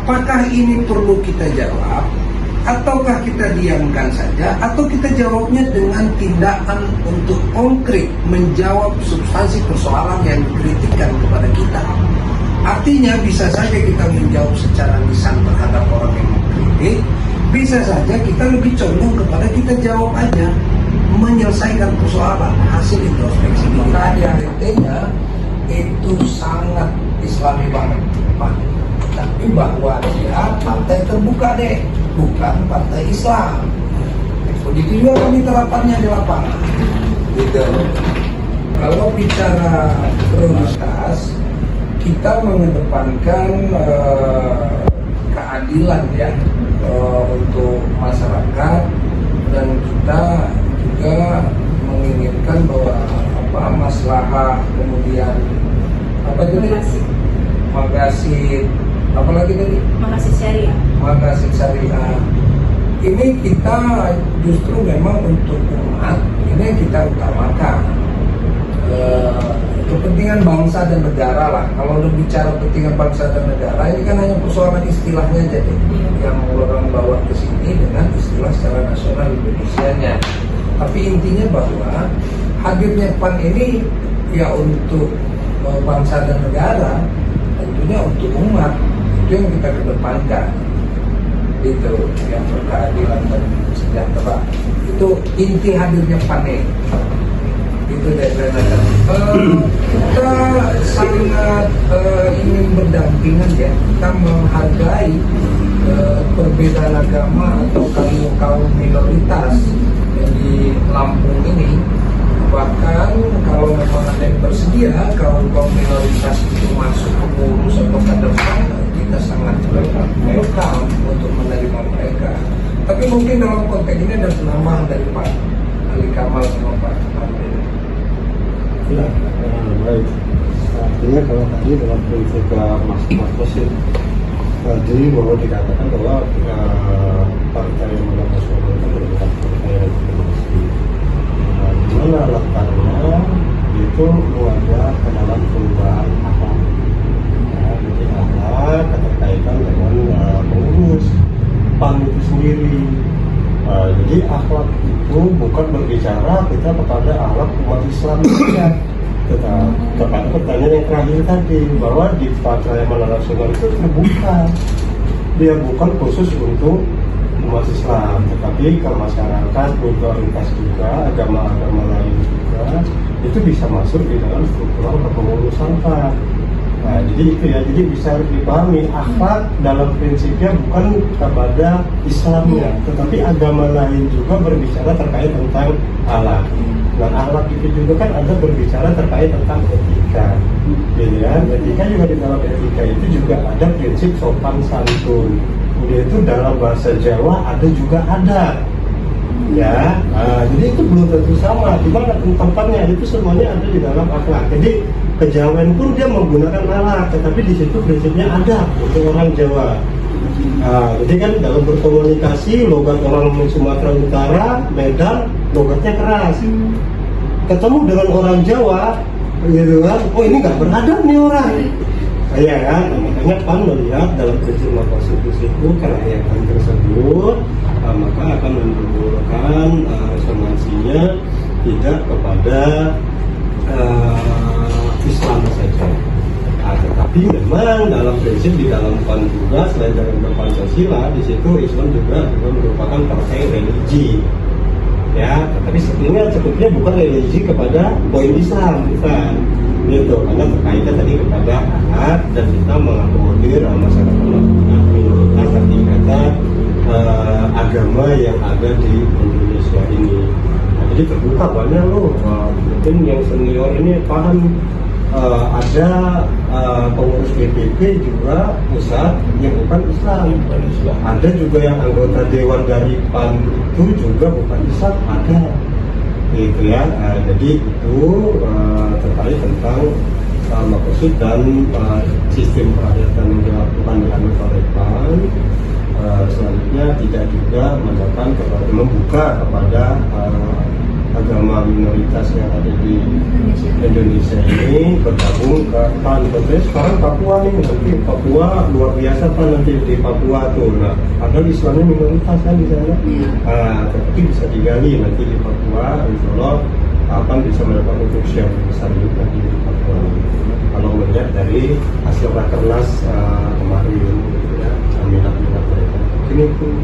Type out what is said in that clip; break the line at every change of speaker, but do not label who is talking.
apakah ini perlu kita jawab, ataukah kita diamkan saja, atau kita jawabnya dengan tindakan untuk konkret menjawab substansi persoalan yang dikritikkan kepada kita. Artinya bisa saja kita menjawab secara lisan terhadap orang yang mengkritik, bisa saja kita lebih condong kepada kita jawab aja, menyelesaikan persoalan hasil introspeksi diri. KDRT-nya itu sangat Islami banget, Pak. Tapi bahwa dia partai terbuka deh, bukan partai Islam. Begitu juga kami terapannya di lapangan. Gitu. Kalau bicara prioritas, kita mengedepankan keadilan ya untuk masyarakat, dan kita juga menginginkan bahwa maslahah, kemudian Magasid, apalagi tadi? Magasid syariah. Ini kita justru memang untuk umat, ini yang kita utamakan. Kepentingan bangsa dan negara lah. Kalau udah bicara kepentingan bangsa dan negara, ini kan hanya persoalan istilahnya jadi yang orang bawa ke sini dengan istilah secara nasional Indonesianya. Tapi intinya bahwa hadirnya PAN ini ya untuk bangsa dan negara, tentunya untuk umat, itu yang kita kedepankan. Itu yang berkeadilan dan sejahtera. Itu inti hadirnya PAN ini. Itu dari kita sangat ingin berdampingan ya, kita menghargai perbedaan agama atau kaum minoritas yang di Lampung ini. Bahkan kalau memang ada yang bersedia kaum minoritas itu masuk ke pengurus atau kader, kita sangat welcome untuk menerima mereka. Tapi mungkin dalam konteks ini ada penambahan dari Pak Ali Kamal sama Pak Martin.
Ya, baik. Artinya kalau tadi dalam prinsip Mas Kosim tadi bahwa dikatakan bahwa partai Amanat Nasional itu merupakan partai reformasi. Dimana letaknya itu ada ke dalam perubahan akhlak. Ya, jadi akhlak keterkaitan dengan pengurus PAN itu sendiri. Jadi akhlak itu bukan berbicara kita kepada akhlak umat Islam saja, kepada pertanyaan yang terakhir tadi bahwa di Partai Amanat Nasional itu terbuka, dia bukan khusus untuk umat Islam, tetapi ke masyarakat, kulturalitas juga, agama-agama lain juga itu bisa masuk di dalam struktural kepengurusan PAN. Nah, jadi itu ya, jadi bisa dipahami akhlak dalam prinsipnya bukan kepada Islamnya, tetapi agama lain juga berbicara terkait tentang akhlak. Dan akhlak itu juga kan ada berbicara terkait tentang etika, gitu kan? Etika juga di dalam etika itu juga ada prinsip sopan santun. Yaitu dalam bahasa Jawa ada juga ada. Ya, jadi itu belum tentu sama. Di mana tempatnya itu semuanya ada di dalam akhlak. Jadi kejawen pun dia menggunakan alat, tetapi di situ prinsipnya ada untuk orang Jawa. Jadi kan dalam berkomunikasi logat orang Sumatera Utara, Medan, logatnya keras. Ketemu dengan orang Jawa, gitu kan? Oh ini nggak beradab nih orang. Iya kan? Makanya PAN melihat dalam prinsip konstitusi itu karena yang tersebut, maka akan menimbulkan resonansinya tidak kepada Islam saja. Tetapi memang dalam prinsip di dalam PAN juga selain dari Pancasila, di situ Islam juga merupakan partai religi. Ya, tetapi sebetulnya cukupnya bukan religi kepada poin Islam, bukan. Itu karena terkaitnya tadi kepada anak dan kita mengakomodir masyarakat minoritas arti kata agama yang ada di Indonesia ini. Nah, jadi terbuka banyak loh, mungkin yang senior ini paham. Ada pengurus DPP juga pusat yang bukan Islam. Ada juga yang anggota dewan dari PAN itu juga bukan Islam, ada. Gitu ya, jadi itu terkait tentang maksud dan sistem perakyatan yang dilakukan oleh PAN. Selanjutnya tidak juga menekan kepada membuka kepada agama minoritas yang ada di Indonesia ini bergabung ke PAN. Contohnya sekarang Papua nih, nanti Papua luar biasa PAN nanti di Papua tuh. Nah, padahal Islamnya minoritas kan di sana. Tapi bisa digali nanti di Papua, insya Allah PAN bisa mendapat kursi yang besar juga di Papua. Kalau melihat dari hasil rakernas kemarin, gitu ya, minat mereka. Ini tuh